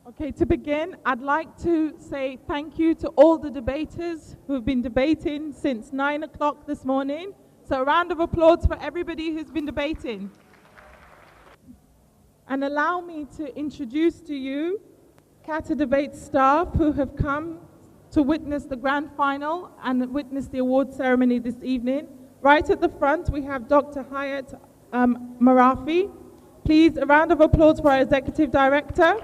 Okay, to begin, I'd like to say thank you to all the debaters who have been debating since 9 o'clock this morning. So a round of applause for everybody who's been debating. And allow me to introduce to you Qatar Debate staff who have come to witness the grand final and witness the award ceremony this evening. Right at the front, we have Dr. Hayat Marafi. Please, a round of applause for our Executive Director.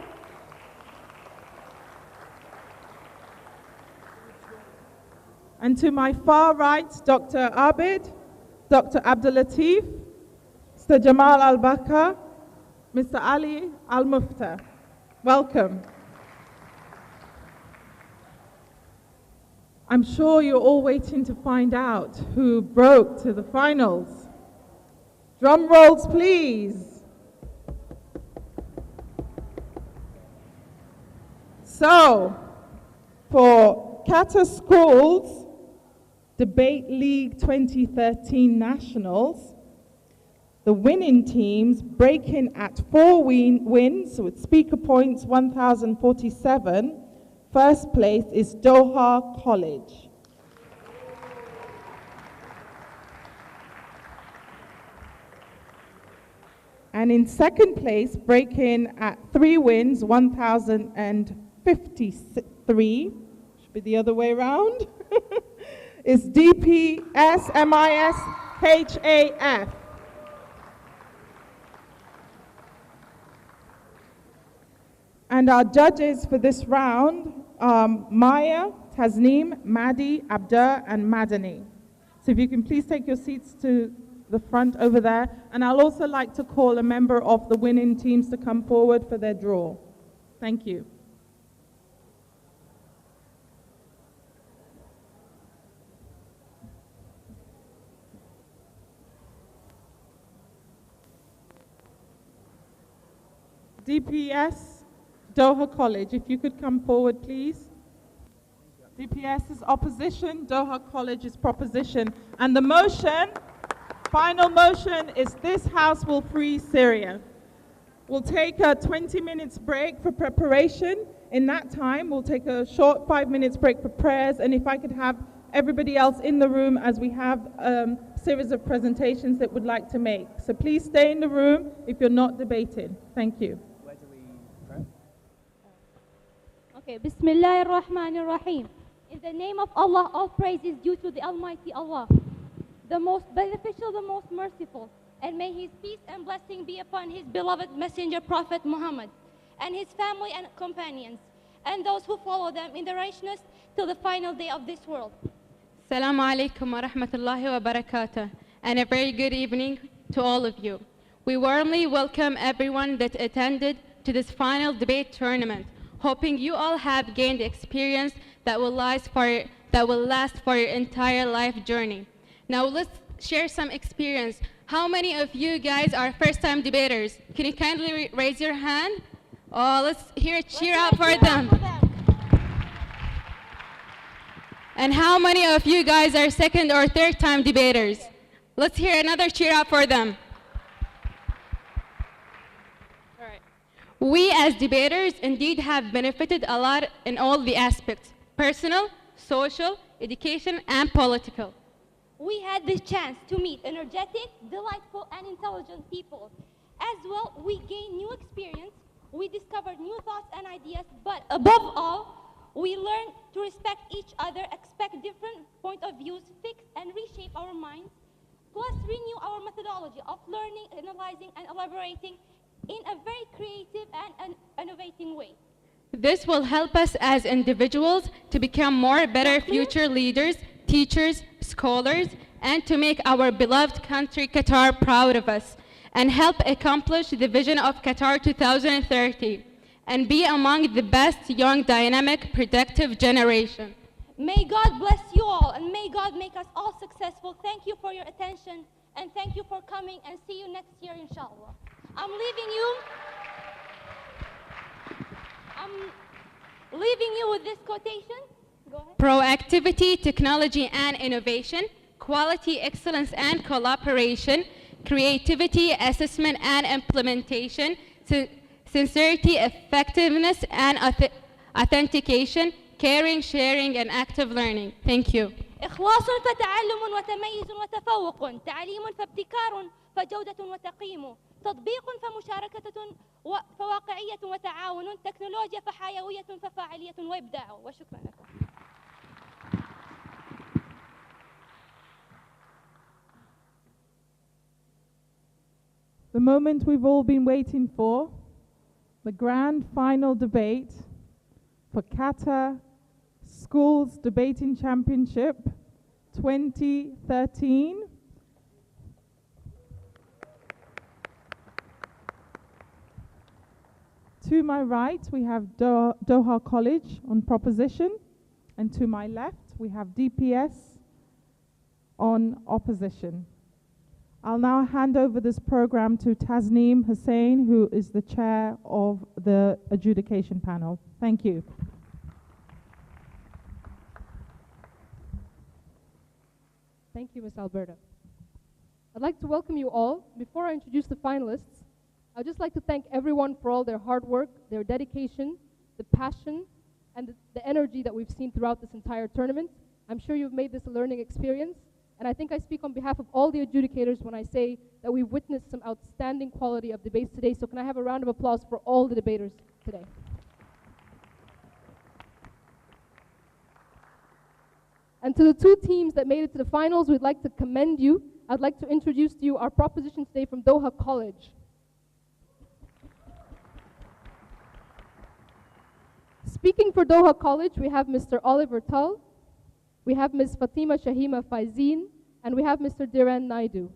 And to my far right, Dr. Abid, Dr. Abdul Latif, Mr. Jamal Al-Bakar, Mr. Ali Al-Mufta. Welcome. I'm sure you're all waiting to find out who broke to the finals. Drum rolls, please. So, for Qatar Schools Debate League 2013 Nationals, the winning teams breaking at 4 wins with speaker points 1,047. First place is Doha College. And in second place, breaking at 3 wins, 1,053, should be the other way around, is DPS MIS HAF. And our judges for this round are Maya, Tasneem, Madi, Abdur, and Madani. So if you can please take your seats to the front over there. And I'll also like to call a member of the winning teams to come forward for their draw. Thank you. DPS Doha College, if you could come forward, please. DPS is opposition, Doha College is proposition. And the motion, final motion, is this House will free Syria. We'll take a 20 minutes break for preparation. In that time, we'll take a short 5 minutes break for prayers. And if I could have everybody else in the room, as we have a series of presentations that would like to make. So please stay in the room if you're not debating. Thank you. Okay, Bismillah ar-Rahman ar-Rahim. In the name of Allah, all praise is due to the Almighty Allah, the most beneficial, the most merciful. And may His peace and blessing be upon His beloved Messenger Prophet Muhammad and his family and companions, and those who follow them in the righteousness till the final day of this world. Assalamu alaikum wa rahmatullahi wa barakatuh, and a very good evening to all of you. We warmly welcome everyone that attended to this final debate tournament, hoping you all have gained experience that will last for your entire life journey. Now let's share some experience. How many of you guys are first-time debaters? Can you kindly raise your hand? Oh, let's hear a cheer out for them. And how many of you guys are second or third-time debaters? Let's hear another cheer out for them. We as debaters indeed have benefited a lot in all the aspects: personal, social, education, and political. We had the chance to meet energetic, delightful, and intelligent people. As well, we gained new experience, we discovered new thoughts and ideas, but above all, we learned to respect each other, expect different point of views, fix and reshape our minds, plus renew our methodology of learning, analyzing, and elaborating in a very creative and innovating way. This will help us as individuals to become more better future leaders, teachers, scholars, and to make our beloved country Qatar proud of us, and help accomplish the vision of Qatar 2030, and be among the best young, dynamic, productive generation. May God bless you all, and may God make us all successful. Thank you for your attention, and thank you for coming, and see you next year, inshallah. I'm leaving you with this quotation. Go ahead. Proactivity, technology, and innovation, quality, excellence, and collaboration, creativity, assessment, and implementation, sincerity, effectiveness, and authentication, caring, sharing, and active learning. Thank you. إخلاص فتعلم وتميز وتفوق، تعليم فابتكار فجودة وتقييم، تطبيق فمشاركة فواقعية وتعاون، تكنولوجيا فحيوية ففاعلية وإبداع. وشكرا لكم. The moment we've all been waiting for, the grand final debate for Qatar Schools Debating Championship 2013. To my right, we have Doha College on proposition, and to my left, we have DPS on opposition. I'll now hand over this program to Tasneem Hussain, who is the chair of the adjudication panel. Thank you. Thank you, Ms. Alberta. I'd like to welcome you all. Before I introduce the finalists, I'd just like to thank everyone for all their hard work, their dedication, the passion, and the energy that we've seen throughout this entire tournament. I'm sure you've made this a learning experience, and I think I speak on behalf of all the adjudicators when I say that we've witnessed some outstanding quality of debates today, so can I have a round of applause for all the debaters today? And to the two teams that made it to the finals, we'd like to commend you. I'd like to introduce to you our proposition today from Doha College. Speaking for Doha College, we have Mr. Oliver Tull, we have Ms. Fatima Shahima Faizeen, and we have Mr. Diran Naidu.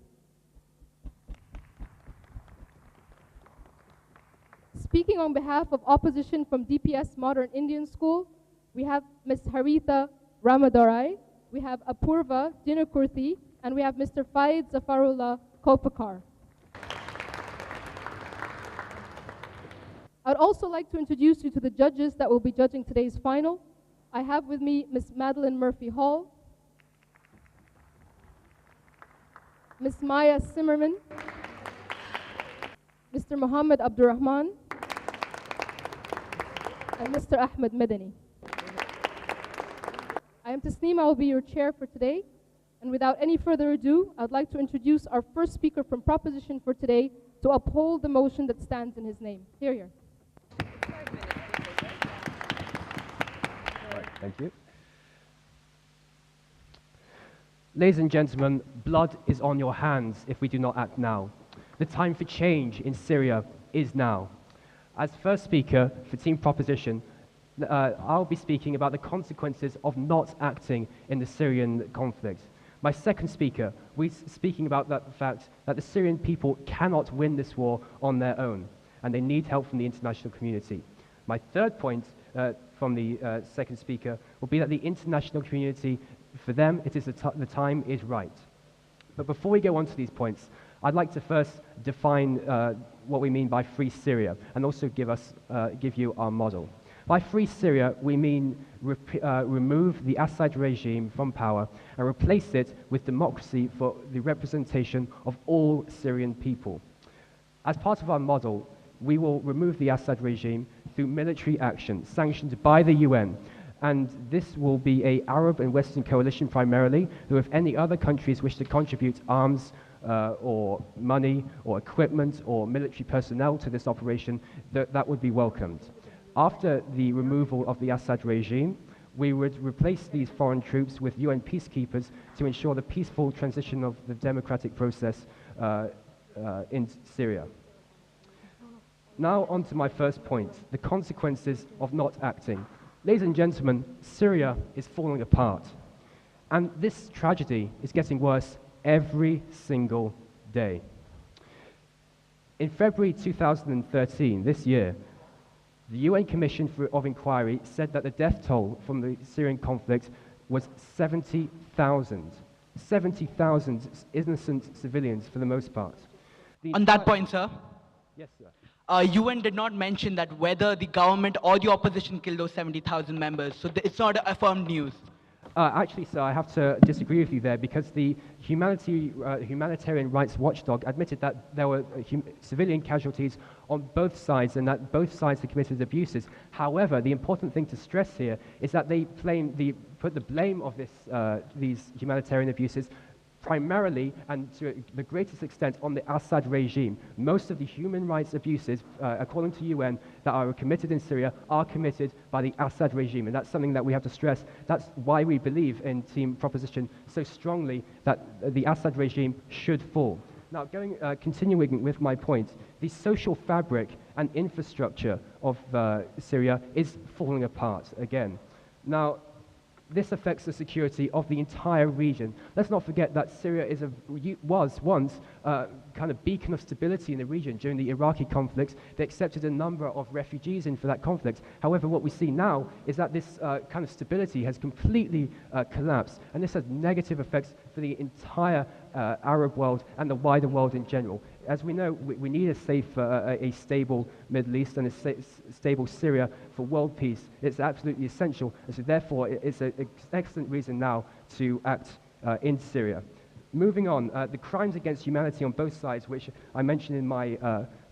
Speaking on behalf of opposition from DPS Modern Indian School, we have Ms. Haritha Ramadarai, we have Apurva Dinakurthi, and we have Mr. Faid Zafarullah Kopakar. I'd also like to introduce you to the judges that will be judging today's final. I have with me Ms. Madeline Murphy Hall, Ms. Maya Zimmerman, Mr. Muhammad Abdurrahman, and Mr. Ahmed Medani. I am Tasneem, I will be your chair for today. And without any further ado, I'd like to introduce our first speaker from proposition for today to uphold the motion that stands in his name. Here. Thank you. Ladies and gentlemen, blood is on your hands if we do not act now. The time for change in Syria is now. As first speaker for Team Proposition, I'll be speaking about the consequences of not acting in the Syrian conflict. My second speaker will be speaking about the fact that the Syrian people cannot win this war on their own, and they need help from the international community. My third point from the second speaker will be that the international community, for them, it is the time is right. But before we go on to these points, I'd like to first define what we mean by free Syria, and also give you our model. By free Syria, we mean remove the Assad regime from power and replace it with democracy for the representation of all Syrian people. As part of our model, we will remove the Assad regime through military action sanctioned by the UN, and this will be an Arab and Western coalition primarily, who if any other countries wish to contribute arms or money or equipment or military personnel to this operation, that would be welcomed. After the removal of the Assad regime, we would replace these foreign troops with UN peacekeepers to ensure the peaceful transition of the democratic process in Syria. Now on to my first point, the consequences of not acting. Ladies and gentlemen, Syria is falling apart. And this tragedy is getting worse every single day. In February 2013, this year, the UN Commission of Inquiry said that the death toll from the Syrian conflict was 70,000. 70,000 innocent civilians for the most part. On that point, sir, Yes, sir. UN did not mention that whether the government or the opposition killed those 70,000 members, so it's not affirmed news. Actually, sir, I have to disagree with you there because the humanitarian rights watchdog admitted that there were civilian casualties on both sides and that both sides had committed abuses. However, the important thing to stress here is that they put the blame of these humanitarian abuses primarily and to the greatest extent on the Assad regime. Most of the human rights abuses, according to UN, that are committed in Syria are committed by the Assad regime, and that's something that we have to stress. That's why we believe in Team Proposition so strongly that the Assad regime should fall. Now, continuing with my point, the social fabric and infrastructure of Syria is falling apart again. Now, this affects the security of the entire region. Let's not forget that Syria was once a kind of beacon of stability in the region during the Iraqi conflicts. They accepted a number of refugees in for that conflict. However, what we see now is that this kind of stability has completely collapsed, and this has negative effects for the entire Arab world and the wider world in general. As we know, we need a safe, a stable Middle East and a stable Syria for world peace. It's absolutely essential, and so therefore it's an excellent reason now to act in Syria. Moving on, the crimes against humanity on both sides, which I mentioned in my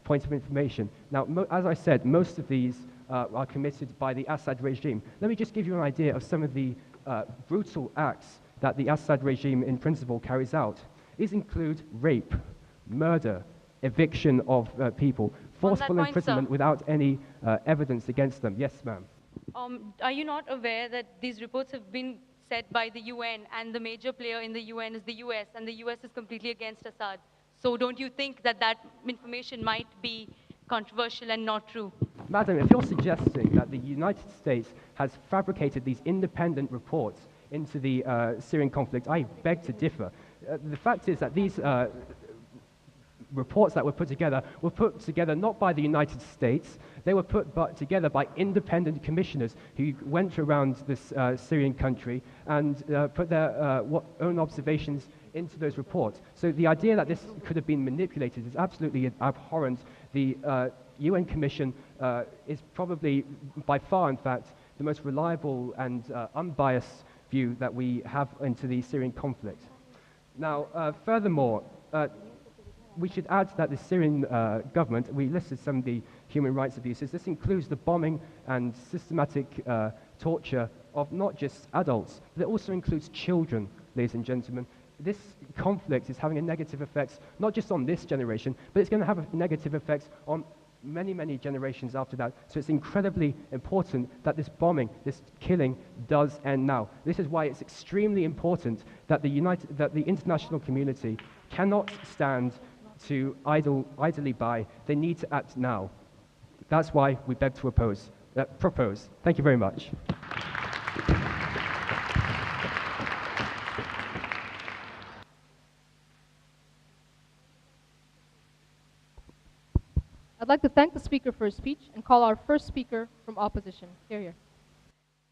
point of information. Now, as I said, most of these are committed by the Assad regime. Let me just give you an idea of some of the brutal acts that the Assad regime in principle carries out. These include rape, murder, eviction of people, forceful imprisonment without any evidence against them. Yes, ma'am. Are you not aware that these reports have been said by the UN, and the major player in the UN is the US, and the US is completely against Assad? So don't you think that that information might be controversial and not true? Madam, if you're suggesting that the United States has fabricated these independent reports into the Syrian conflict, I beg to differ. The fact is that these reports that were put together not by the United States. They were put together by independent commissioners who went around this Syrian country and put their own observations into those reports. So the idea that this could have been manipulated is absolutely abhorrent. The UN Commission is probably, by far, in fact, the most reliable and unbiased view that we have into the Syrian conflict. Now, furthermore, we should add that the Syrian government, we listed some of the human rights abuses. This includes the bombing and systematic torture of not just adults, but it also includes children, ladies and gentlemen. This conflict is having a negative effect, not just on this generation, but it's going to have a negative effect on many, many generations after that. So it's incredibly important that this bombing, this killing, does end now. This is why it's extremely important that the international community cannot stand to idly by. They need to act now. That's why we beg to propose. Thank you very much. I'd like to thank the speaker for his speech and call our first speaker from opposition. Here.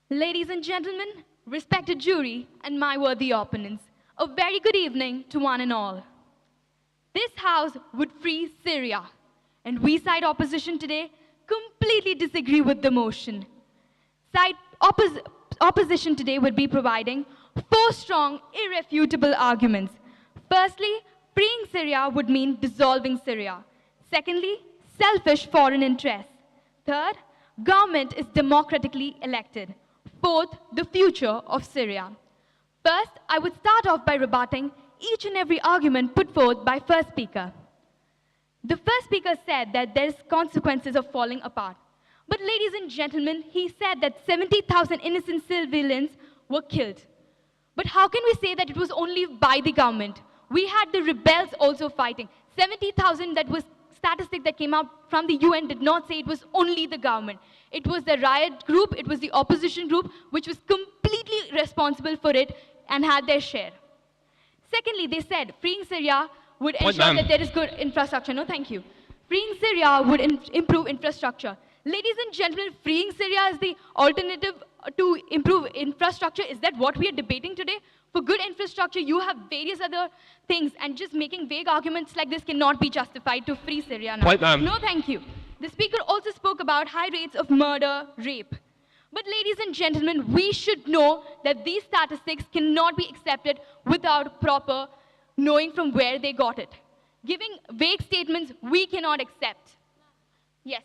Ladies and gentlemen, respected jury, and my worthy opponents, a very good evening to one and all. This House would free Syria, and we side opposition today completely disagree with the motion. Opposition today would be providing 4 strong, irrefutable arguments. Firstly, freeing Syria would mean dissolving Syria. Secondly, selfish foreign interests. Third, government is democratically elected. Fourth, the future of Syria. First, I would start off by rebutting each and every argument put forth by first speaker. The first speaker said that there's consequences of falling apart. But ladies and gentlemen, he said that 70,000 innocent civilians were killed. But how can we say that it was only by the government? We had the rebels also fighting. 70,000, that was statistic that came out from the UN, did not say it was only the government. It was the riot group, it was the opposition group, which was completely responsible for it and had their share. Secondly, they said freeing Syria would ensure that there is good infrastructure. No, thank you. Freeing Syria would improve infrastructure. Ladies and gentlemen, freeing Syria is the alternative to improve infrastructure. Is that what we are debating today? For good infrastructure, you have various other things, and just making vague arguments like this cannot be justified to free Syria now. No, thank you. The speaker also spoke about high rates of murder, rape. But ladies and gentlemen, we should know that these statistics cannot be accepted without proper knowing from where they got it. Giving vague statements, we cannot accept. Yes.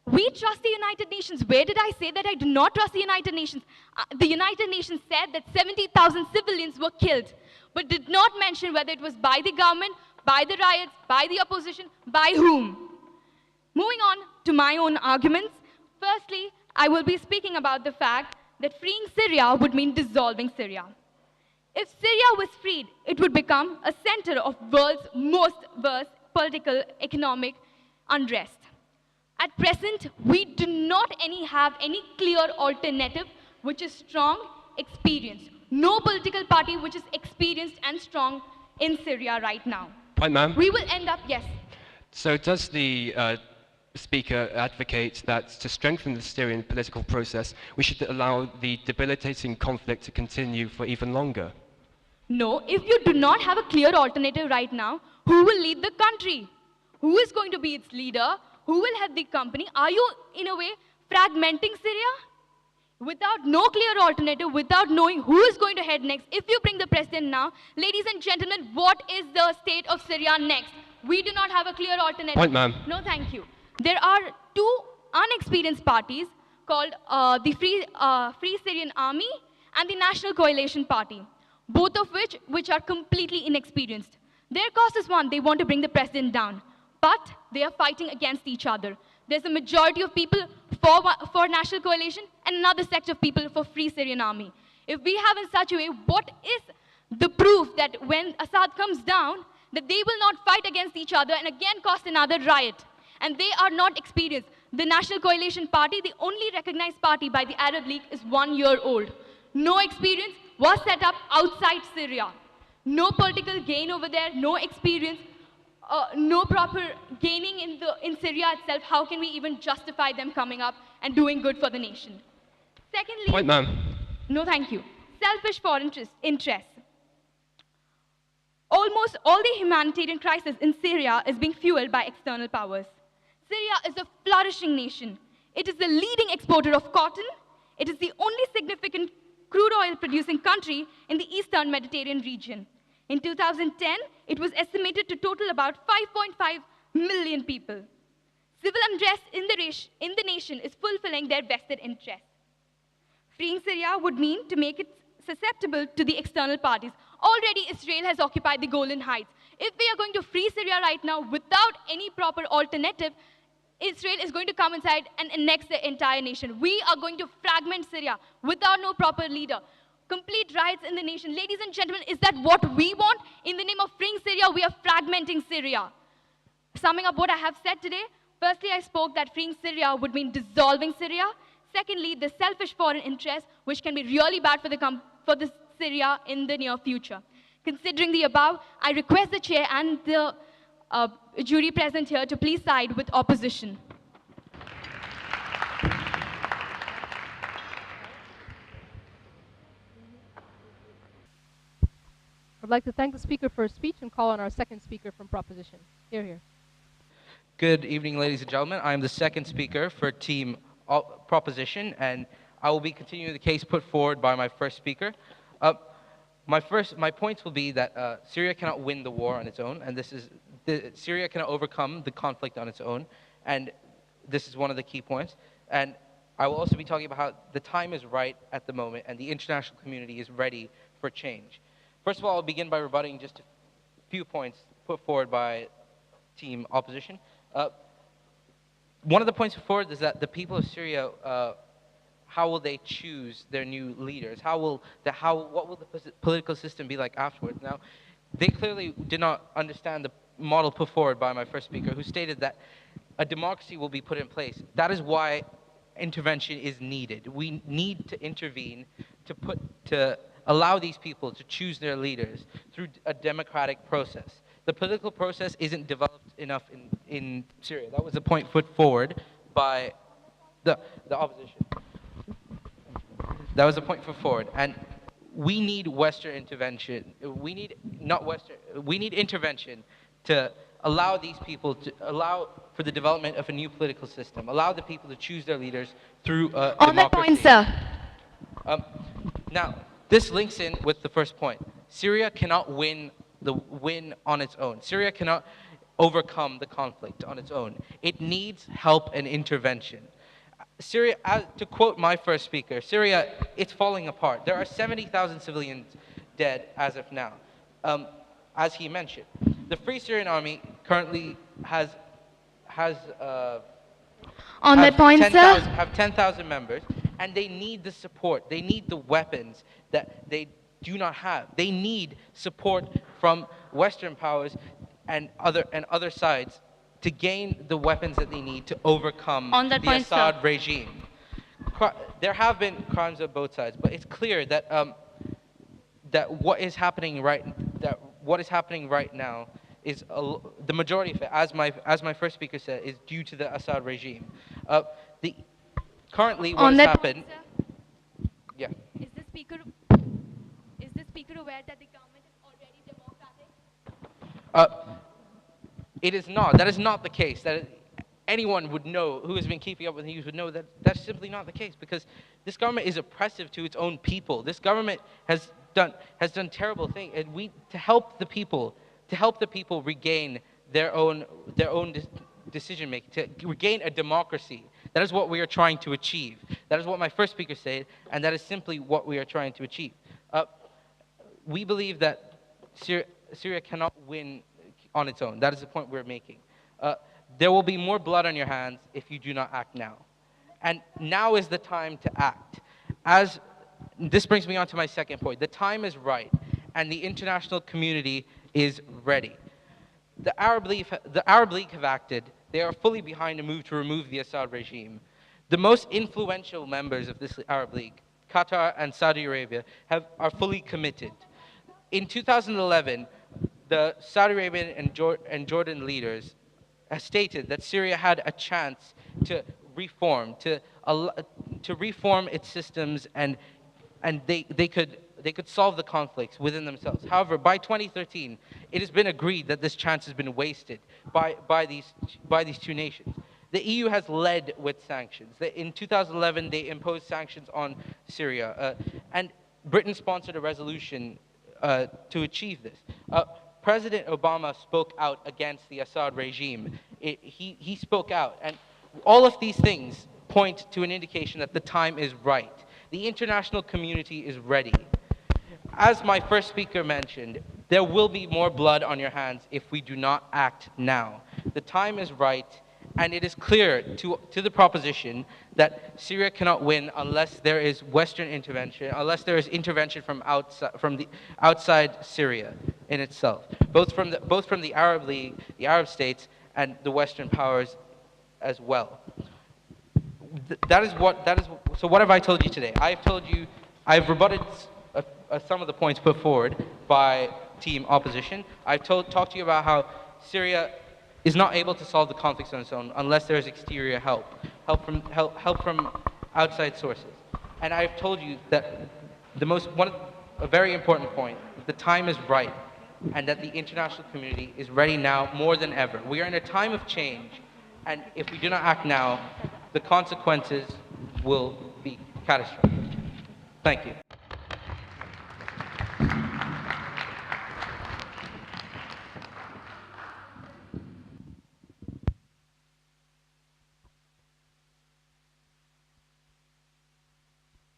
We trust the United Nations. Where did I say that I do not trust the United Nations? The United Nations said that 70,000 civilians were killed, but did not mention whether it was by the government, by the riots, by the opposition, by whom. Moving on to my own arguments. Firstly, I will be speaking about the fact that freeing Syria would mean dissolving Syria. If Syria was freed, it would become a center of world's most worst political, economic unrest. At present, we do not have any clear alternative which is strong, experienced. No political party which is experienced and strong in Syria right now. Point, ma'am. We will end up, yes. So does the speaker advocate that to strengthen the Syrian political process, we should allow the debilitating conflict to continue for even longer? No, if you do not have a clear alternative right now, who will lead the country? Who is going to be its leader? Who will head the company? Are you, in a way, fragmenting Syria? Without no clear alternative, without knowing who is going to head next, if you bring the president now, ladies and gentlemen, what is the state of Syria next? We do not have a clear alternative. Point, ma'am. No, thank you. There are two unexperienced parties called the Free Syrian Army and the National Coalition Party, both of which are completely inexperienced. Their cause is one, they want to bring the president down, but they are fighting against each other. There's a majority of people for National Coalition and another sect of people for Free Syrian Army. If we have in such a way, what is the proof that when Assad comes down, that they will not fight against each other and again cause another riot? And they are not experienced. The National Coalition Party, the only recognized party by the Arab League, is 1 year old. No experience, was set up outside Syria. No political gain over there, no experience, no proper gaining in Syria itself. How can we even justify them coming up and doing good for the nation? Secondly, Point, ma'am. No, thank you. Selfish foreign interests. Almost all the humanitarian crisis in Syria is being fueled by external powers. Syria is a flourishing nation. It is the leading exporter of cotton. It is the only significant crude oil producing country in the Eastern Mediterranean region. In 2010, it was estimated to total about 5.5 million people. Civil unrest in the nation is fulfilling their vested interests. Freeing Syria would mean to make it susceptible to the external parties. Already Israel has occupied the Golan Heights. If we are going to free Syria right now without any proper alternative, Israel is going to come inside and annex the entire nation. We are going to fragment Syria without no proper leader. Complete riots in the nation. Ladies and gentlemen, is that what we want? In the name of freeing Syria, we are fragmenting Syria. Summing up what I have said today, firstly, I spoke that freeing Syria would mean dissolving Syria. Secondly, the selfish foreign interests, which can be really bad for the Syria in the near future. Considering the above, I request the chair and the jury present here to please side with opposition. I'd like to thank the speaker for his speech and call on our second speaker from Proposition. Here. Good evening, ladies and gentlemen. I am the second speaker for Team Proposition, and I will be continuing the case put forward by my first speaker. My points will be that Syria cannot win the war on its own, and Syria cannot overcome the conflict on its own, and this is one of the key points. And I will also be talking about how the time is right at the moment, and the international community is ready for change. First of all, I'll begin by rebutting just a few points put forward by Team Opposition. One of the points put forward is that the people of Syria, how will they choose their new leaders? What will the political system be like afterwards? Now, they clearly did not understand the model put forward by my first speaker, who stated that a democracy will be put in place. That is why intervention is needed. We need to intervene to allow these people to choose their leaders through a democratic process. The political process isn't developed enough in Syria. That was a point put forward by the opposition. That was a point put forward. And we need Western intervention. We need intervention to allow these people to allow for the development of a new political system, allow the people to choose their leaders through On that point, sir. Now, this links in with the first point. Syria cannot win on its own. Syria cannot overcome the conflict on its own. It needs help and intervention. Syria, to quote my first speaker, Syria, it's falling apart. There are 70,000 civilians dead as of now, as he mentioned. The Free Syrian Army currently has on that point, sir, have 10,000 members, and they need the support. They need the weapons that they do not have. They need support from Western powers and other sides to gain the weapons that they need to overcome the Assad regime. There have been crimes on both sides, but it's clear that what is happening right now is the majority of it, as my first speaker said, is due to the Assad regime. Currently, what has happened? Yeah. Is the speaker aware that the government is already democratic? It is not. That is not the case. Anyone would know, who has been keeping up with the news would know that that's simply not the case, because this government is oppressive to its own people. This government has done terrible things, and to help the people regain their own decision making, to regain a democracy. That is what we are trying to achieve. That is what my first speaker said, and that is simply what we are trying to achieve. We believe that Syria cannot win on its own. That is the point we're making. There will be more blood on your hands if you do not act now. And now is the time to act. This brings me on to my second point. The time is right, and the international community is ready. The Arab League have acted. They are fully behind a move to remove the Assad regime. The most influential members of this Arab League, Qatar and Saudi Arabia, are fully committed. In 2011, the Saudi Arabian and Jordan leaders have stated that Syria had a chance to reform its systems, and they could solve the conflicts within themselves. However, by 2013, it has been agreed that this chance has been wasted by these two nations. The EU has led with sanctions. In 2011, they imposed sanctions on Syria, and Britain sponsored a resolution to achieve this. President Obama spoke out against the Assad regime. He spoke out, and all of these things point to an indication that the time is right. The international community is ready. As my first speaker mentioned, there will be more blood on your hands if we do not act now. The time is right, and it is clear to the proposition that Syria cannot win unless there is Western intervention, unless there is intervention from outside Syria in itself, both from the Arab League, the Arab states, and the Western powers as well. So what have I told you today? I've rebutted some of the points put forward by team opposition. I've talked to you about how Syria is not able to solve the conflicts on its own unless there is exterior help from outside sources. And I've told you that a very important point, the time is right, and that the international community is ready now more than ever. We are in a time of change, and if we do not act now, the consequences will be catastrophic. Thank you.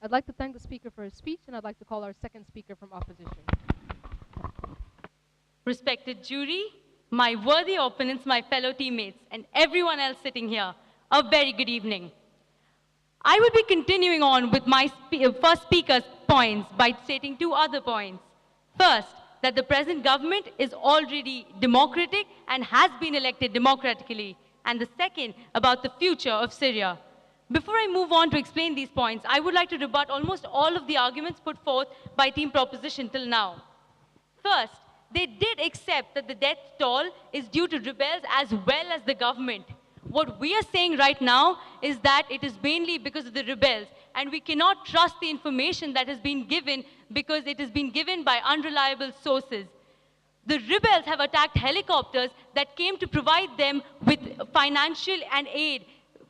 I'd like to thank the speaker for his speech, and I'd like to call our second speaker from opposition. Respected jury, my worthy opponents, my fellow teammates, and everyone else sitting here, a very good evening. I will be continuing on with my first speaker's points by stating two other points. First, that the present government is already democratic and has been elected democratically. And the second, about the future of Syria. Before I move on to explain these points, I would like to rebut almost all of the arguments put forth by team proposition till now. First, they did accept that the death toll is due to rebels as well as the government. What we are saying right now is that it is mainly because of the rebels, and we cannot trust the information that has been given because it has been given by unreliable sources. The rebels have attacked helicopters that came to provide them with financial and aid.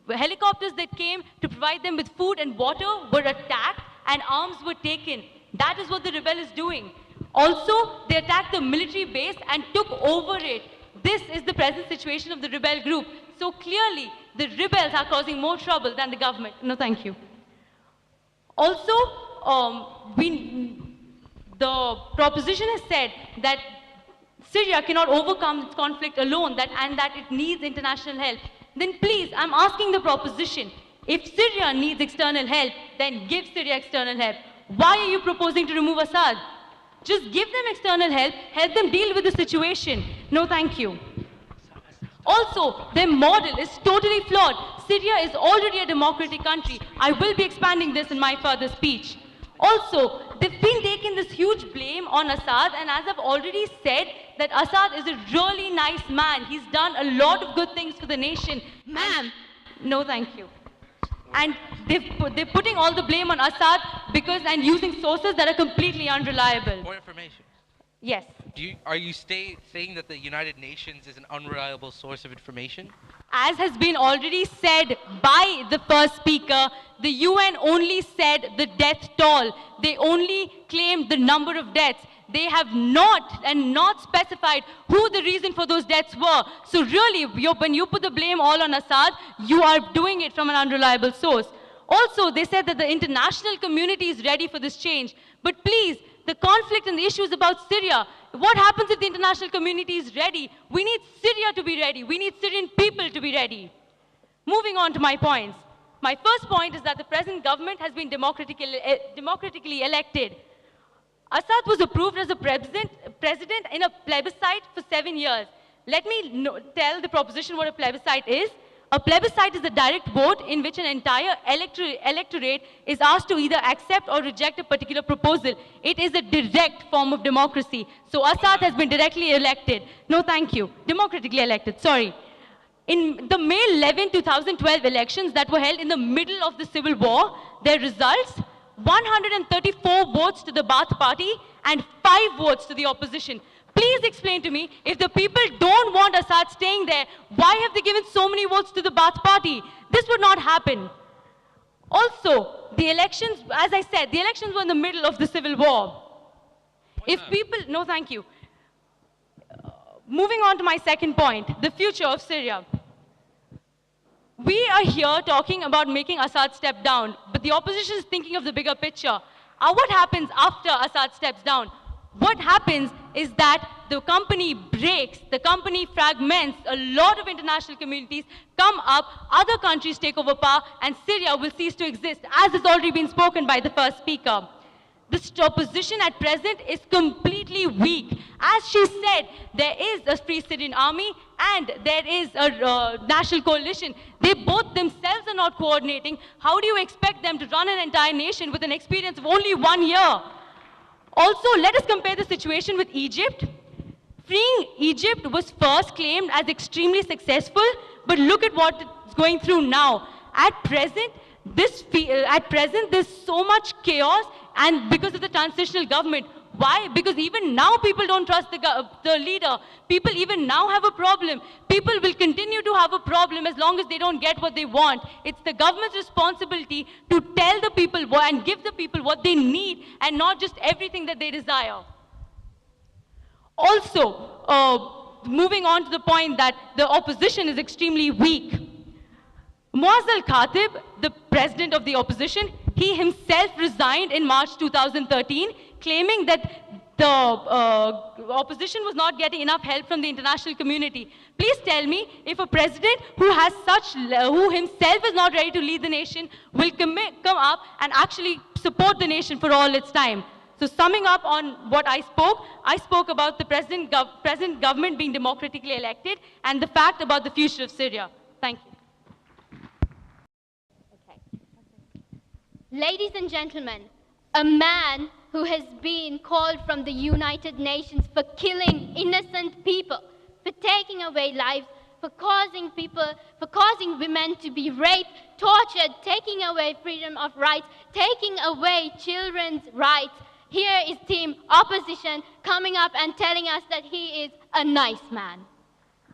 Helicopters that came to provide them with food and water were attacked and arms were taken. That is what the rebel is doing. Also, they attacked the military base and took over it. This is the present situation of the rebel group. So clearly, the rebels are causing more trouble than the government. No, thank you. Also, the proposition has said that Syria cannot overcome its conflict alone and that it needs international help. Then please, I'm asking the proposition, if Syria needs external help, then give Syria external help. Why are you proposing to remove Assad? Just give them external help them deal with the situation. No, thank you. Also, their model is totally flawed. Syria is already a democratic country. I will be expanding this in my further speech. Also, they've been taking this huge blame on Assad, and as I've already said, that Assad is a really nice man. He's done a lot of good things for the nation. Ma'am. No, thank you. And they're putting all the blame on Assad and using sources that are completely unreliable. More information. Yes. Are you saying that the United Nations is an unreliable source of information? As has been already said by the first speaker, the UN only said the death toll. They only claimed the number of deaths. They have not specified who the reason for those deaths were. So really, when you put the blame all on Assad, you are doing it from an unreliable source. Also, they said that the international community is ready for this change. But please, the conflict and the issues about Syria, what happens if the international community is ready? We need Syria to be ready. We need Syrian people to be ready. Moving on to my points. My first point is that the present government has been democratically elected. Assad was approved as a president in a plebiscite for 7 years. Let me tell the proposition what a plebiscite is. A plebiscite is a direct vote in which an entire electorate is asked to either accept or reject a particular proposal. It is a direct form of democracy. So Assad has been directly elected. No, thank you. Democratically elected, sorry. In the May 11, 2012 elections that were held in the middle of the civil war, their results, 134 votes to the Baath party and 5 votes to the opposition. Please explain to me, if the people don't want Assad staying there, why have they given so many votes to the Baath party? This would not happen. Also, the elections, as I said, the elections were in the middle of the civil war. If people, no thank you. Moving on to my second point, the future of Syria. We are here talking about making Assad step down, but the opposition is thinking of the bigger picture. What happens after Assad steps down? What happens is that the company breaks, the company fragments, a lot of international communities come up, other countries take over power, and Syria will cease to exist, as has already been spoken by the first speaker. The opposition at present is completely weak. As she said, there is a Free Syrian Army and there is a national coalition. They both themselves are not coordinating. How do you expect them to run an entire nation with an experience of only 1 year? Also, let us compare the situation with Egypt. Freeing Egypt was first claimed as extremely successful, but look at what it's going through now. At present, there's so much chaos, and because of the transitional government. Why? Because even now people don't trust the leader. People even now have a problem. People will continue to have a problem as long as they don't get what they want. It's the government's responsibility to tell the people and give the people what they need and not just everything that they desire. Also, moving on to the point that the opposition is extremely weak. Muaz al-Khatib, the president of the opposition, he himself resigned in March 2013, claiming that the opposition was not getting enough help from the international community. Please tell me if a president who himself is not ready to lead the nation will come up and actually support the nation for all its time. So summing up on what I spoke about the present government being democratically elected and the fact about the future of Syria. Thank you. Ladies and gentlemen, a man who has been called from the United Nations for killing innocent people, for taking away lives, for causing women to be raped, tortured, taking away freedom of rights, taking away children's rights, here is team opposition coming up and telling us that he is a nice man.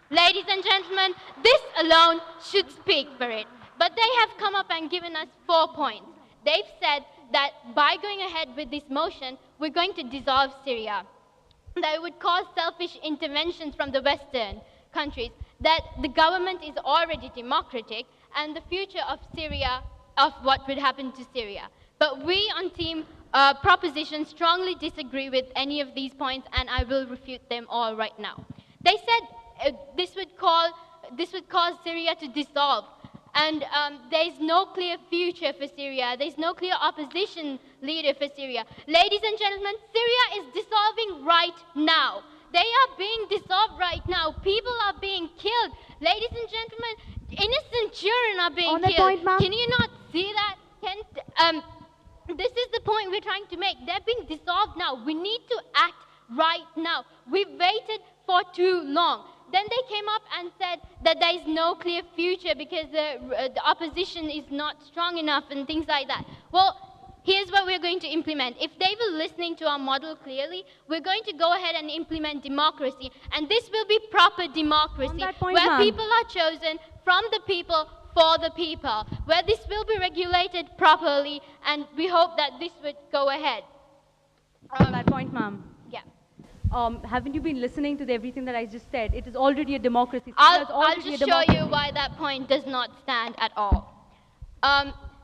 Ladies and gentlemen, this alone should speak for it. But they have come up and given us 4 points. They've said that by going ahead with this motion, we're going to dissolve Syria, that it would cause selfish interventions from the Western countries, that the government is already democratic, and the future of Syria, of what would happen to Syria. But we on team proposition strongly disagree with any of these points, and I will refute them all right now. They said this would cause Syria to dissolve. And there is no clear future for Syria. There is no clear opposition leader for Syria. Ladies and gentlemen, Syria is dissolving right now. They are being dissolved right now. People are being killed. Ladies and gentlemen, innocent children are being killed. Can you not see that? This is the point we're trying to make. They're being dissolved now. We need to act right now. We've waited for too long. Then they came up and said that there is no clear future because the opposition is not strong enough and things like that. Well, here's what we're going to implement. If they were listening to our model clearly, we're going to go ahead and implement democracy. And this will be proper democracy, where people are chosen from the people for the people, where this will be regulated properly, and we hope that this would go ahead. On that point, ma'am. Yeah. Haven't you been listening to everything that I just said? It is already a democracy. I'll just show you why that point does not stand at all.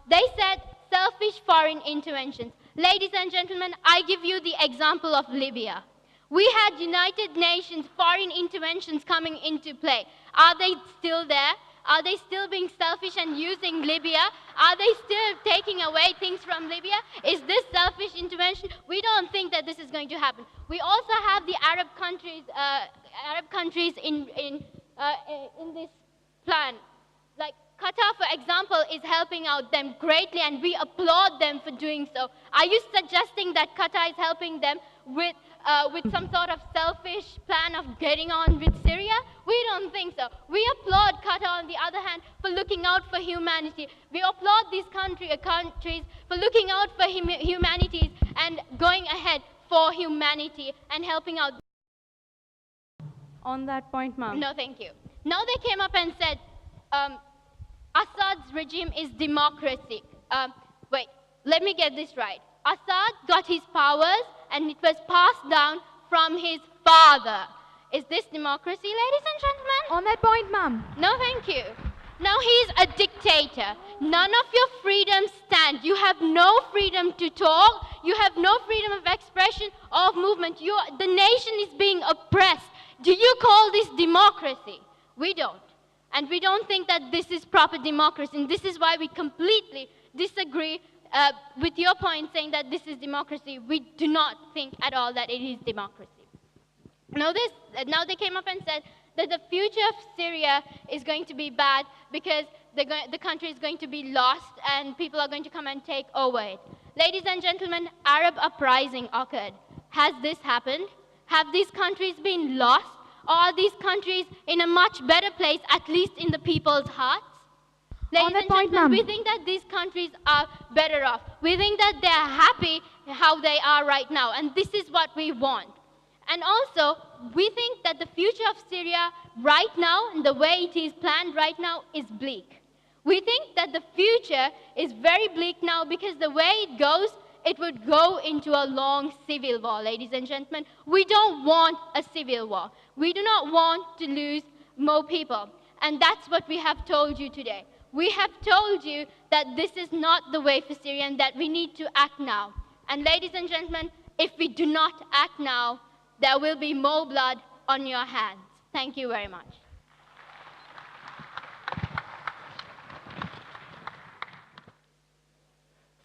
They said selfish foreign interventions. Ladies and gentlemen, I give you the example of Libya. We had United Nations foreign interventions coming into play. Are they still there? Are they still being selfish and using Libya? Are they still taking away things from Libya? Is this selfish intervention? We don't think that this is going to happen. We also have the Arab countries in this plan. Like Qatar, for example, is helping out them greatly, and we applaud them for doing so. Are you suggesting that Qatar is helping them with some sort of selfish plan of getting on with Syria? We don't think so. We applaud Qatar, on the other hand, for looking out for humanity. We applaud these countries for looking out for humanities and going ahead for humanity and helping out. On that point, ma'am. No, thank you. Now they came up and said, Assad's regime is democratic. Wait, let me get this right. Assad got his powers and it was passed down from his father. Is this democracy, ladies and gentlemen? On that point, ma'am. No, thank you. Now he's a dictator. None of your freedoms stand. You have no freedom to talk. You have no freedom of expression or of movement. The nation is being oppressed. Do you call this democracy? We don't. And we don't think that this is proper democracy. And this is why we completely disagree with your point saying that this is democracy. We do not think at all that it is democracy. Now they came up and said that the future of Syria is going to be bad because the country is going to be lost and people are going to come and take over it. Ladies and gentlemen, Arab uprising occurred. Has this happened? Have these countries been lost? Or are these countries in a much better place, at least in the people's hearts? Ladies and gentlemen, we think that these countries are better off. We think that they are happy how they are right now, and this is what we want. And also, we think that the future of Syria right now, and the way it is planned right now, is bleak. We think that the future is very bleak now because the way it goes, it would go into a long civil war, ladies and gentlemen. We don't want a civil war. We do not want to lose more people. And that's what we have told you today. We have told you that this is not the way for Syria and that we need to act now. And ladies and gentlemen, if we do not act now, there will be more blood on your hands. Thank you very much.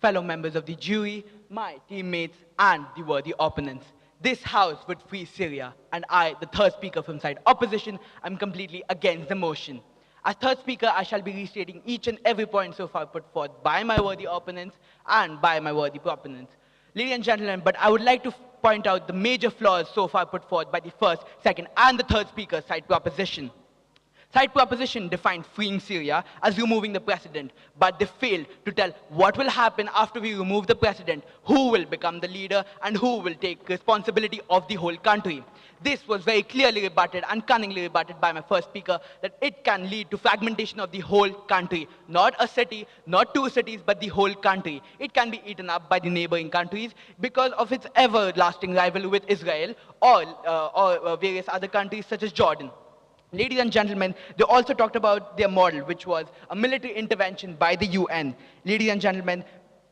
Fellow members of the jury, my teammates, and the worthy opponents, this House would free Syria, and I, the third speaker from side opposition, am completely against the motion. As third speaker, I shall be restating each and every point so far put forth by my worthy opponents and by my worthy proponents. Ladies and gentlemen, but I would like to point out the major flaws so far put forth by the first, second, and the third speaker side proposition. Side proposition defined freeing Syria as removing the president, but they failed to tell what will happen after we remove the president, who will become the leader, and who will take responsibility of the whole country. This was very clearly rebutted and cunningly rebutted by my first speaker, that it can lead to fragmentation of the whole country. Not a city, not two cities, but the whole country. It can be eaten up by the neighboring countries because of its everlasting rivalry with Israel or various other countries such as Jordan. Ladies and gentlemen, they also talked about their model, which was a military intervention by the UN. Ladies and gentlemen,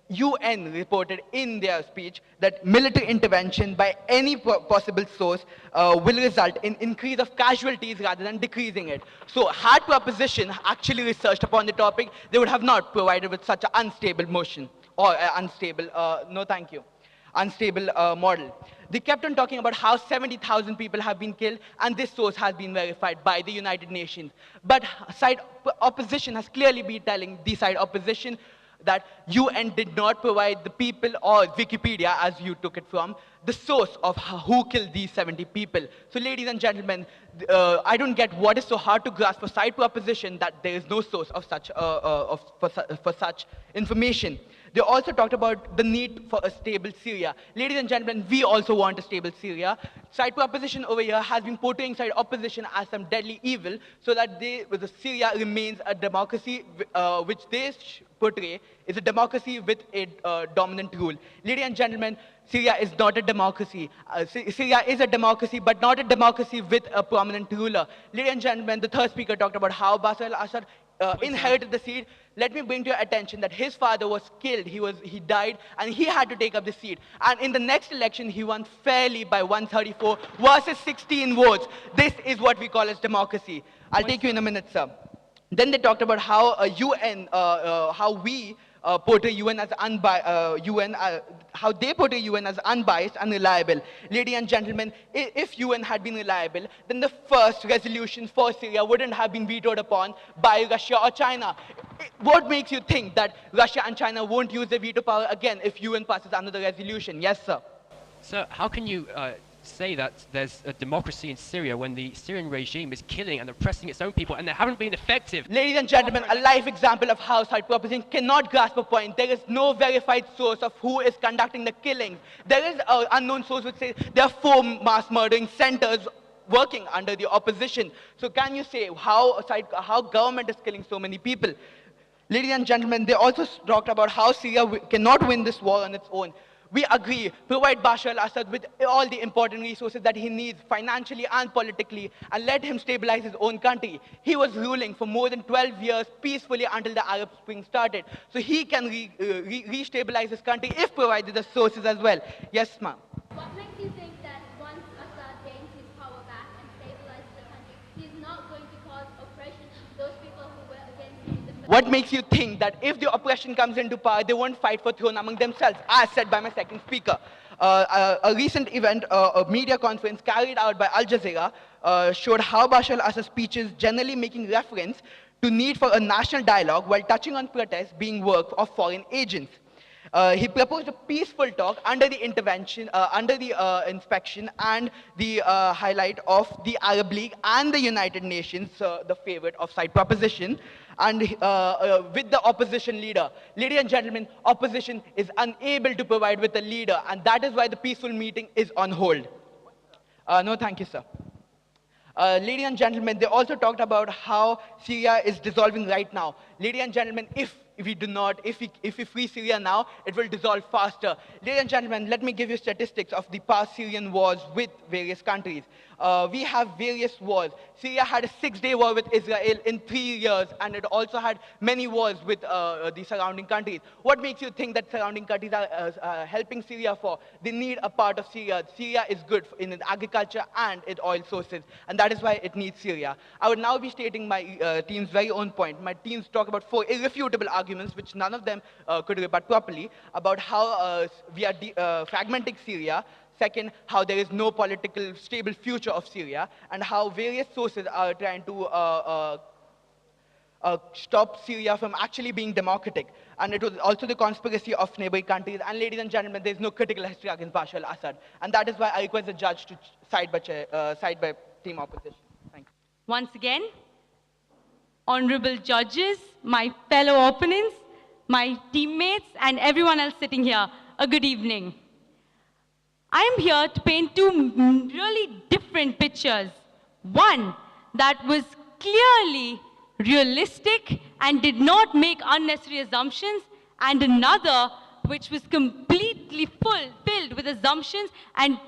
UN reported in their speech that military intervention by any possible source will result in increase of casualties rather than decreasing it. So had proposition actually researched upon the topic, they would have not provided with such an unstable motion or unstable, no thank you, unstable model. They kept on talking about how 70,000 people have been killed, and this source has been verified by the United Nations. But side opposition has clearly been telling the side opposition that UN did not provide the people, or Wikipedia, as you took it from, the source of who killed these 70 people. So ladies and gentlemen, I don't get what is so hard to grasp for side proposition that there is no source of such, for such information. They also talked about the need for a stable Syria. Ladies and gentlemen, we also want a stable Syria. Side proposition over here has been portraying side opposition as some deadly evil, so that the Syria remains a democracy which they portray is a democracy with a dominant rule. Ladies and gentlemen, Syria is not a democracy. Syria is a democracy, but not a democracy with a prominent ruler. Ladies and gentlemen, the third speaker talked about how Bashar al-Assad inherited the seat. Let me bring to your attention that his father was killed, he died, and he had to take up the seat. And in the next election, he won fairly by 134 versus 16 votes. This is what we call as democracy. I'll take you in a minute, sir. Then they talked about how how we portray UN as how they portray UN as unbiased and reliable. Ladies and gentlemen, if UN had been reliable, then the first resolution for Syria wouldn't have been vetoed upon by Russia or China. What makes you think that Russia and China won't use their veto power again if UN passes another resolution? Yes, sir. So how can you say that there's a democracy in Syria when the Syrian regime is killing and oppressing its own people and they haven't been effective? Ladies and gentlemen, a live example of how side proposition cannot grasp a point. There is no verified source of who is conducting the killings. There is an unknown source which says there are 4 mass murdering centers working under the opposition. So can you say how government is killing so many people? Ladies and gentlemen, they also talked about how Syria cannot win this war on its own. We agree, provide Bashar al-Assad with all the important resources that he needs financially and politically, and let him stabilize his own country. He was ruling for more than 12 years peacefully until the Arab Spring started. So he can re-stabilize his country if provided the sources as well. Yes, ma'am. What makes you think that once Assad gains his power back and stabilizes the country, he's not going to cause oppression to those people who were against him in the first? What makes you think that if the oppression comes into power, they won't fight for throne among themselves, as said by my second speaker? A recent event, a media conference carried out by Al Jazeera, showed how Bashar al-Assad's speeches generally making reference to need for a national dialogue while touching on protests being work of foreign agents. He proposed a peaceful talk under the intervention, under the inspection and the highlight of the Arab League and the United Nations, the favorite of side proposition, and with the opposition leader. Ladies and gentlemen, opposition is unable to provide with a leader, and that is why the peaceful meeting is on hold. No, thank you, sir. Ladies and gentlemen, they also talked about how Syria is dissolving right now. Ladies and gentlemen, if we free Syria now, it will dissolve faster. Ladies and gentlemen, let me give you statistics of the past Syrian wars with various countries. We have various wars. Syria had a 6-day war with Israel in 3 years, and it also had many wars with the surrounding countries. What makes you think that surrounding countries are helping Syria for? They need a part of Syria. Syria is good in its agriculture and its oil sources, and that is why it needs Syria. I would now be stating my team's very own point. My teams talk about 4 irrefutable arguments, which none of them could rebut properly, about how we are fragmenting Syria. Second, how there is no political stable future of Syria, and how various sources are trying to stop Syria from actually being democratic. And it was also the conspiracy of neighboring countries. And ladies and gentlemen, there is no critical history against Bashar al-Assad. And that is why I request the judge to side by team opposition. Thank you. Once again, honorable judges, my fellow opponents, my teammates, and everyone else sitting here, a good evening. I am here to paint two really different pictures. One that was clearly realistic and did not make unnecessary assumptions, and another which was completely filled with assumptions and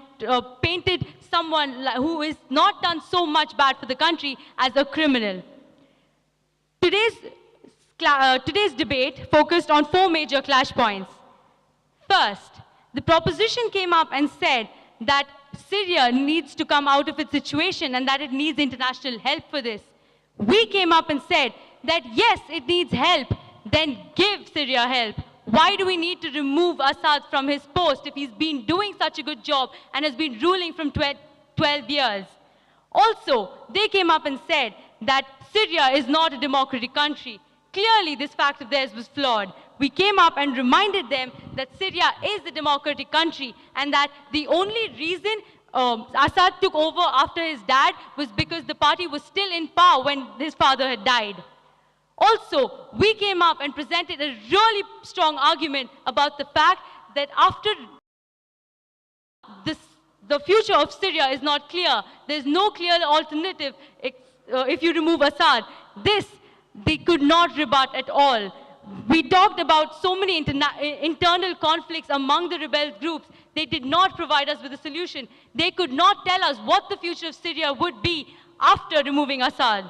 painted someone who has not done so much bad for the country as a criminal. Today's debate focused on four major clash points. First, the proposition came up and said that Syria needs to come out of its situation and that it needs international help for this. We came up and said that yes, it needs help, then give Syria help. Why do we need to remove Assad from his post if he's been doing such a good job and has been ruling from 12 years? Also, they came up and said that Syria is not a democratic country. Clearly, this fact of theirs was flawed. We came up and reminded them that Syria is a democratic country and that the only reason Assad took over after his dad was because the party was still in power when his father had died. Also, we came up and presented a really strong argument about the fact that after the future of Syria is not clear. There's no clear alternative if you remove Assad. This they could not rebut at all. We talked about so many internal conflicts among the rebel groups. They did not provide us with a solution. They could not tell us what the future of Syria would be after removing Assad.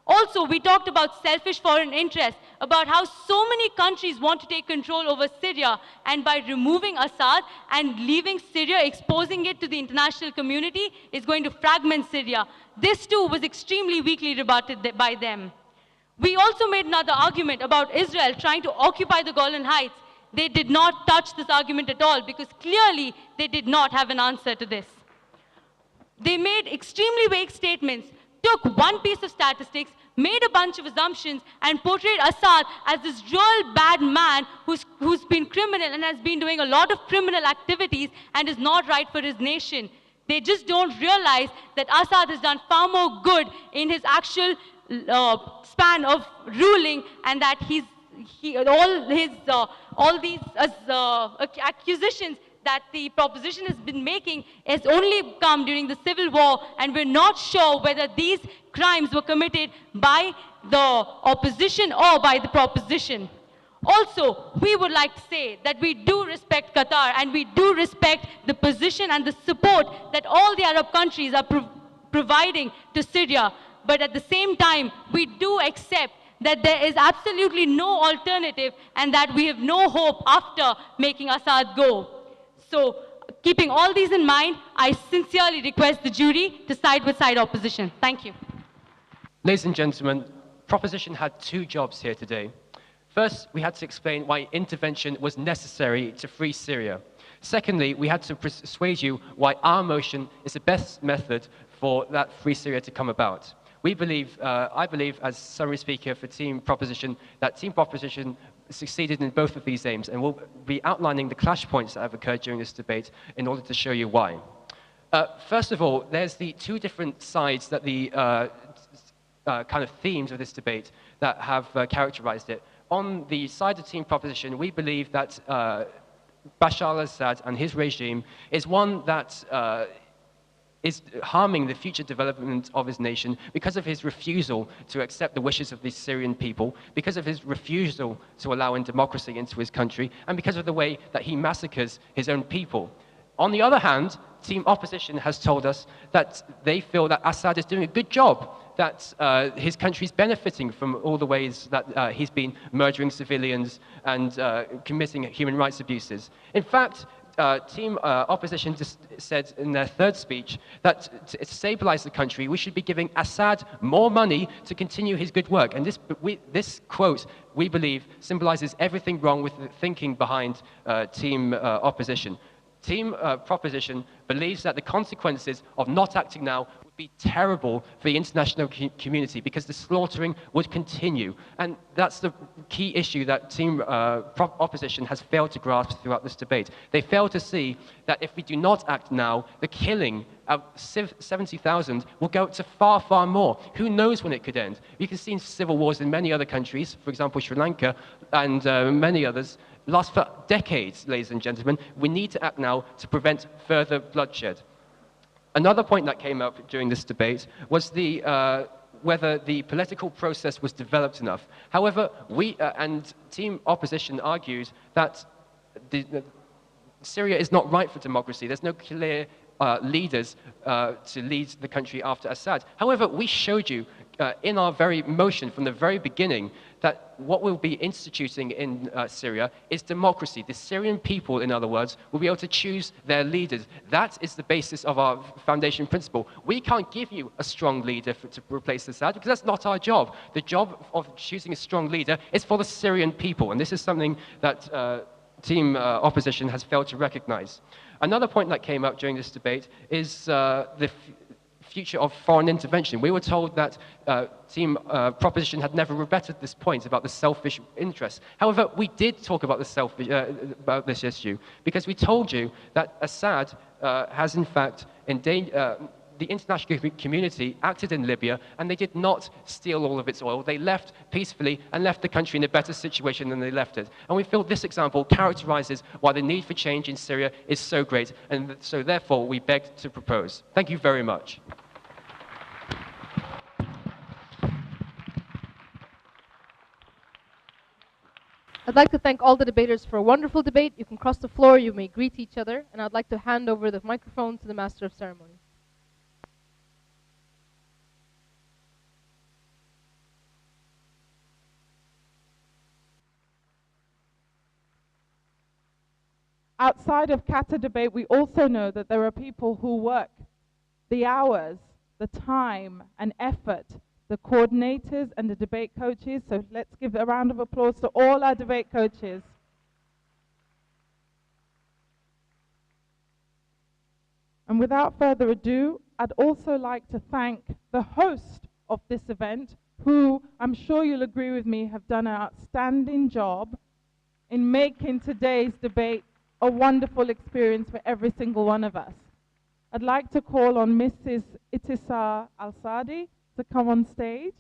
Also, we talked about selfish foreign interests, about how so many countries want to take control over Syria, and by removing Assad and leaving Syria, exposing it to the international community, is going to fragment Syria. This too was extremely weakly rebutted by them. We also made another argument about Israel trying to occupy the Golan Heights. They did not touch this argument at all because clearly they did not have an answer to this. They made extremely vague statements, took one piece of statistics, made a bunch of assumptions, and portrayed Assad as this real bad man who's been criminal and has been doing a lot of criminal activities and is not right for his nation. They just don't realize that Assad has done far more good in his actual span of ruling, and that all these accusations that the proposition has been making has only come during the civil war, and we're not sure whether these crimes were committed by the opposition or by the proposition. Also, we would like to say that we do respect Qatar and we do respect the position and the support that all the Arab countries are providing to Syria. But at the same time, we do accept that there is absolutely no alternative and that we have no hope after making Assad go. So, keeping all these in mind, I sincerely request the jury to side with side opposition. Thank you. Ladies and gentlemen, Proposition had two jobs here today. First, we had to explain why intervention was necessary to free Syria. Secondly, we had to persuade you why our motion is the best method for that free Syria to come about. We believe, I believe, as summary speaker for Team Proposition, that Team Proposition succeeded in both of these aims, and we'll be outlining the clash points that have occurred during this debate in order to show you why. First of all, there's the two different sides that the kind of themes of this debate that have characterized it. On the side of Team Proposition, we believe that Bashar al-Assad and his regime is one that is harming the future development of his nation because of his refusal to accept the wishes of the Syrian people, because of his refusal to allow in democracy into his country, and because of the way that he massacres his own people. On the other hand, Team Opposition has told us that they feel that Assad is doing a good job, that his country is benefiting from all the ways that he's been murdering civilians and committing human rights abuses. In fact, Team Opposition just said in their third speech that to stabilize the country, we should be giving Assad more money to continue his good work. And this quote, we believe, symbolizes everything wrong with the thinking behind Team Opposition. Team Proposition believes that the consequences of not acting now would be terrible for the international community because the slaughtering would continue. And that's the key issue that Team Opposition has failed to grasp throughout this debate. They fail to see that if we do not act now, the killing of 70,000 will go to far, far more. Who knows when it could end? You can see civil wars in many other countries, for example, Sri Lanka and many others, last for decades, ladies and gentlemen. We need to act now to prevent further bloodshed. Another point that came up during this debate was whether the political process was developed enough. However, we and Team Opposition argued that Syria is not right for democracy. There's no clear leaders to lead the country after Assad. However, we showed you in our very motion from the very beginning that what we'll be instituting in Syria is democracy. The Syrian people, in other words, will be able to choose their leaders. That is the basis of our foundation principle. We can't give you a strong leader to replace Assad because that's not our job. The job of choosing a strong leader is for the Syrian people, and this is something that Team Opposition has failed to recognize. Another point that came up during this debate is the future of foreign intervention. We were told that Team Proposition had never rebutted this point about the selfish interests. However, we did talk about about this issue because we told you that Assad has in fact the international community acted in Libya and they did not steal all of its oil. They left peacefully and left the country in a better situation than they left it. And we feel this example characterizes why the need for change in Syria is so great, and so therefore we beg to propose. Thank you very much. I'd like to thank all the debaters for a wonderful debate. You can cross the floor, you may greet each other, and I'd like to hand over the microphone to the Master of Ceremony. Outside of Qatar debate, we also know that there are people who work the hours, the time and effort, the coordinators and the debate coaches. So let's give a round of applause to all our debate coaches. And without further ado, I'd also like to thank the host of this event, who I'm sure you'll agree with me have done an outstanding job in making today's debate a wonderful experience for every single one of us. I'd like to call on Mrs. Itisar Al-Sadi to come on stage.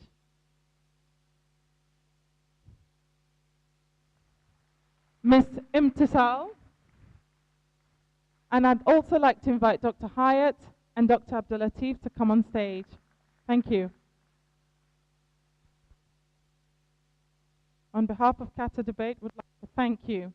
Miss Imtisal. And I'd also like to invite Dr. Hyatt and Dr. Abdul Latif to come on stage. Thank you. On behalf of Qatar Debate, we'd like to thank you.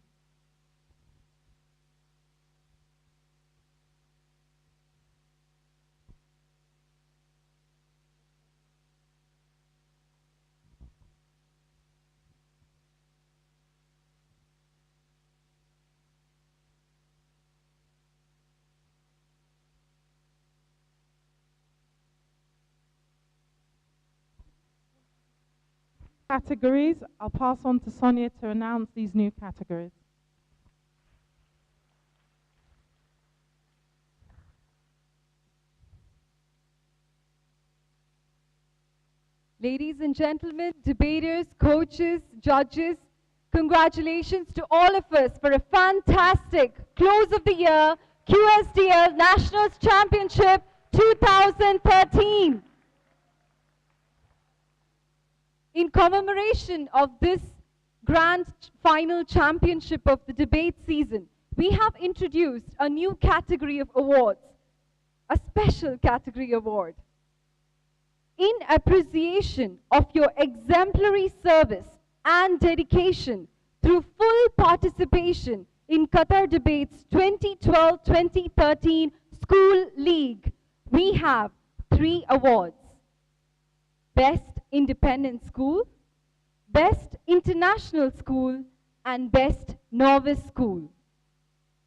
Categories. I'll pass on to Sonia to announce these new categories. Ladies and gentlemen, debaters, coaches, judges, congratulations to all of us for a fantastic close of the year QSDL Nationals Championship 2013. In commemoration of this grand final championship of the debate season, we have introduced a new category of awards, a special category award. In appreciation of your exemplary service and dedication through full participation in Qatar Debates 2012-2013 School League, we have 3 awards. Best Independent School, Best International School, and Best Novice School.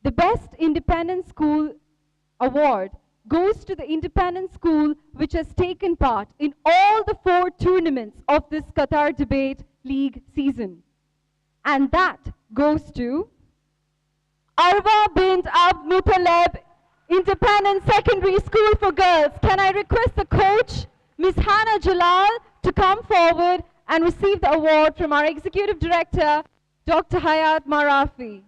The Best Independent School award goes to the independent school which has taken part in all the 4 tournaments of this Qatar Debate League season. And that goes to Arwa bint Abd Muttalib Independent Secondary School for Girls. Can I request the coach, Ms. Hannah Jalal, to come forward and receive the award from our Executive Director, Dr. Hayat Marafi.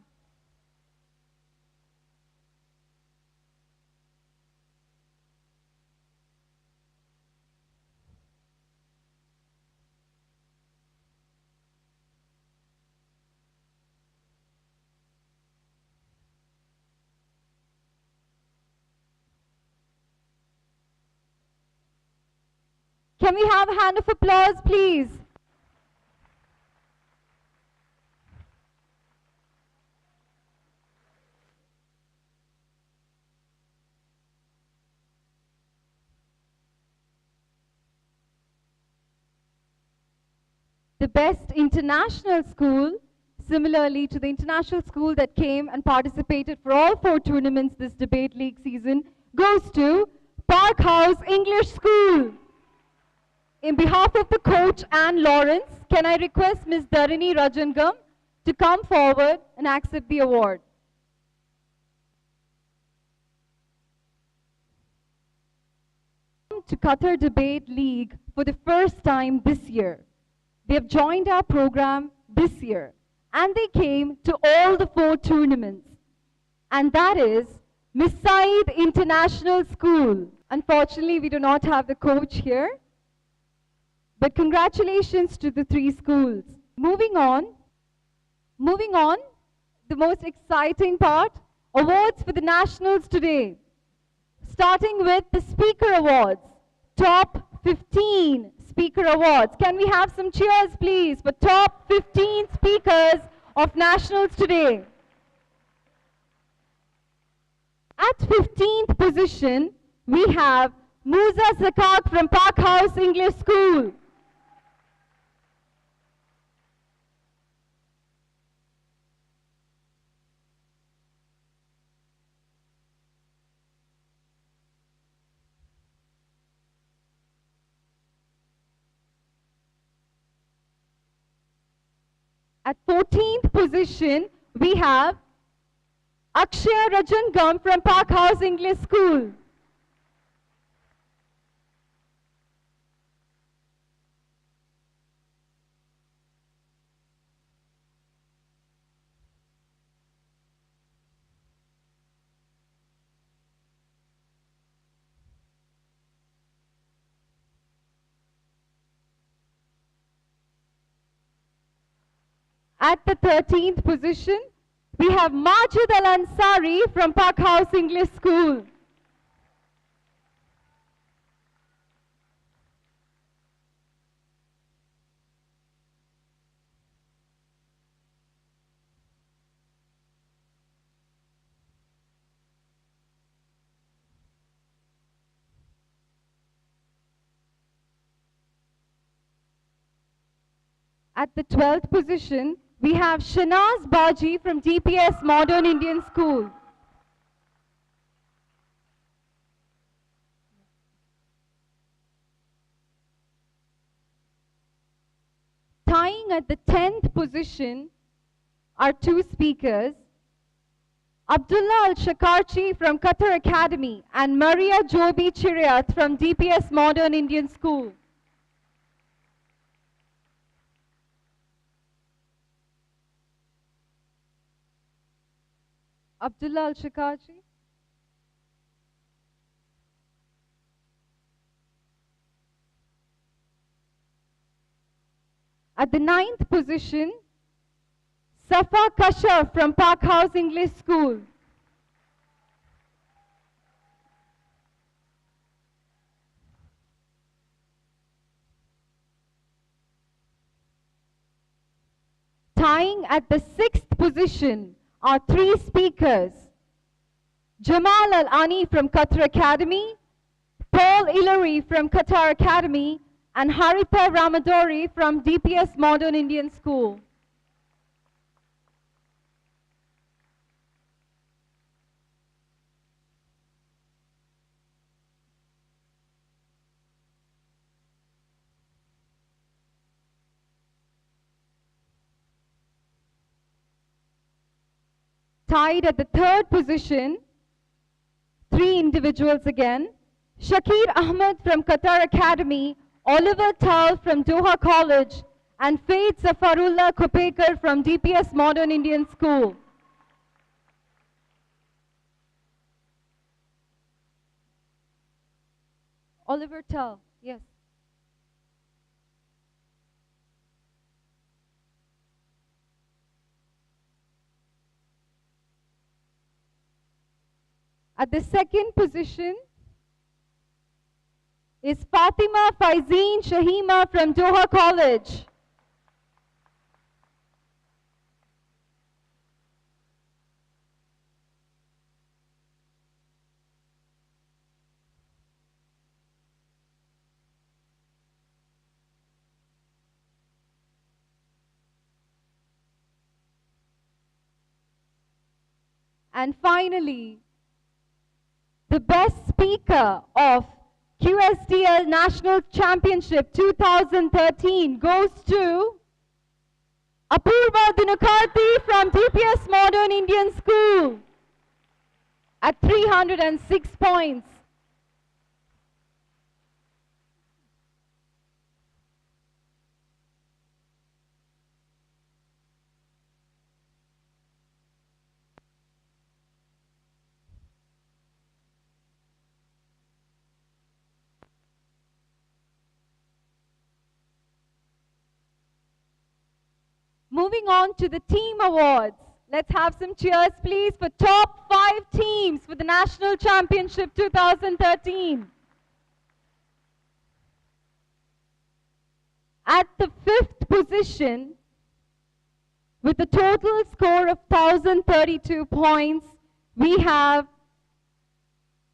Can we have a hand of applause, please? The best international school, similarly to the international school that came and participated for all 4 tournaments this debate league season, goes to Park House English School. In behalf of the coach and Lawrence, can I request Ms. Dharini Rajangam to come forward and accept the award. To Qatar Debate League for the first time this year. They have joined our program this year, and they came to all the 4 tournaments. And that is Miss Said International School. Unfortunately, we do not have the coach here, but congratulations to the 3 schools. Moving on, the most exciting part, awards for the nationals today. Starting with the Speaker Awards, top 15 Speaker Awards. Can we have some cheers, please, for top 15 speakers of nationals today? At 15th position, we have Musa Zakat from Park House English School. At 14th position, we have Akshay Rajan from Park House English School. At the 13th position, we have Majid Al-Ansari from Park House English School. At the 12th position, we have Shahnaz Bhaji from DPS Modern Indian School. Tying at the 10th position are 2 speakers, Abdullah Al-Shakarchi from Qatar Academy and Maria Joby Chariot from DPS Modern Indian School. Abdullah Al-Shakarchi. At the 9th position, Safa Kashaf from Park House English School. Tying at the 6th position are 3 speakers, Jamal Al-Ani from Qatar Academy, Paul Ilari from Qatar Academy, and Haritha Ramadori from DPS Modern Indian School. Tied at the 3rd position, three individuals again. Shakir Ahmed from Qatar Academy, Oliver Tal from Doha College, and Faith Zafarullah Kopekar from DPS Modern Indian School. Oliver Tal, yes. At the second position is Fatima Faizeen Shahima from Doha College. And finally, the best speaker of QSDL National Championship 2013 goes to Apurva Dinukarti from DPS Modern Indian School at 306 points. Moving on to the team awards. Let's have some cheers, please, for top 5 teams for the National Championship 2013. At the 5th position, with a total score of 1,032 points, we have,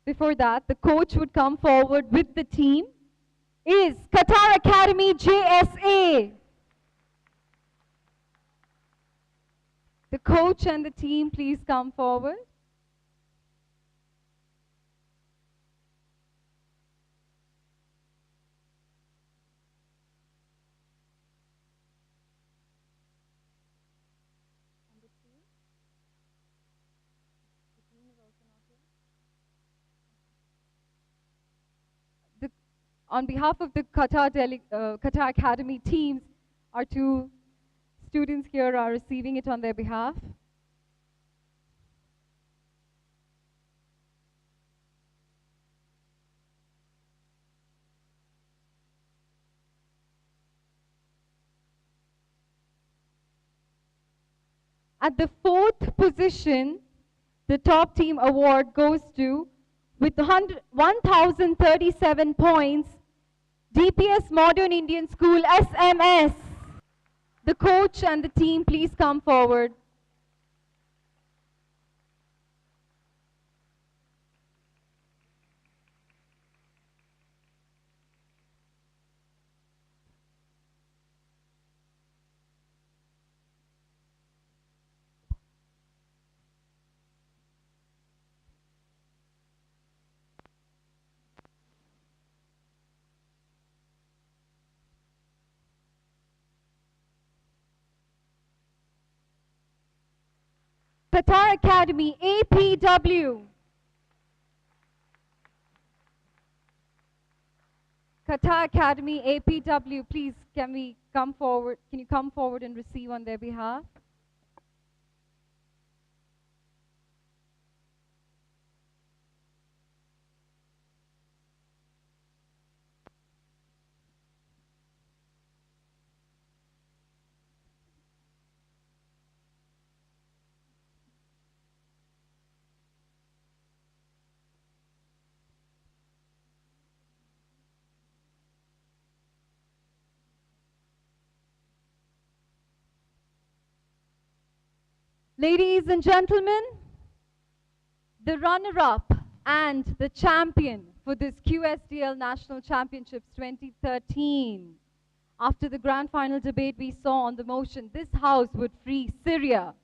before that, the coach would come forward with the team, is Qatar Academy JSA. The coach and the team, please come forward. On behalf of the Qatar Academy teams, our two students here are receiving it on their behalf. At the 4th position, the top team award goes to, with 1,037 points, DPS Modern Indian School SMS. The coach and the team, please come forward. Qatar Academy APW. Qatar Academy APW, please can you come forward and receive on their behalf? Ladies and gentlemen, the runner-up and the champion for this QSDL National Championships 2013. After the grand final debate we saw on the motion, this House would free Syria,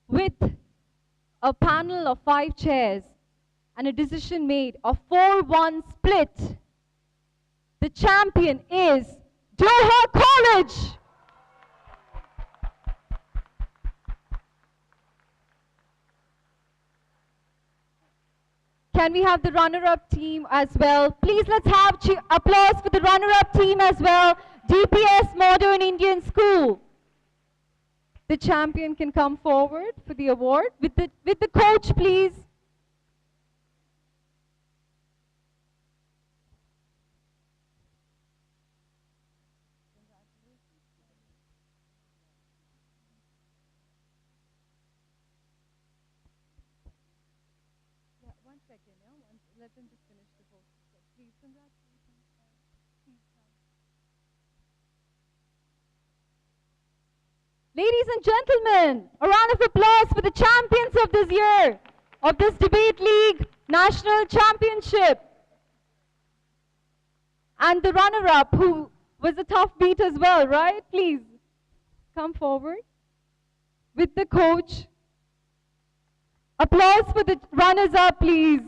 with a panel of 5 chairs and a decision made of 4-1 split. The champion is Doha College. Can we have the runner-up team as well? Please let's have applause for the runner-up team as well. DPS Modern Indian School. The champion can come forward for the award. With the coach, please. Let them just finish the post. Please, congratulations. Ladies and gentlemen, a round of applause for the champions of this year, of this Debate League National Championship. And the runner-up, who was a tough beat as well, right? Please, come forward. With the coach. Applause for the runners-up, please.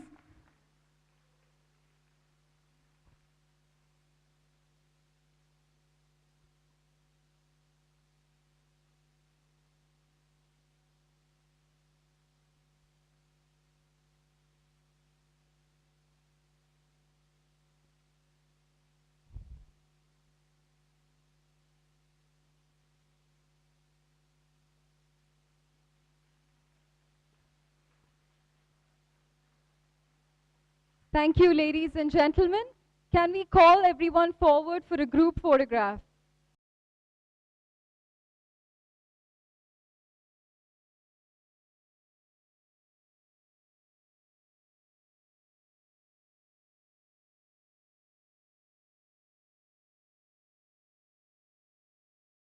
Thank you, ladies and gentlemen. Can we call everyone forward for a group photograph?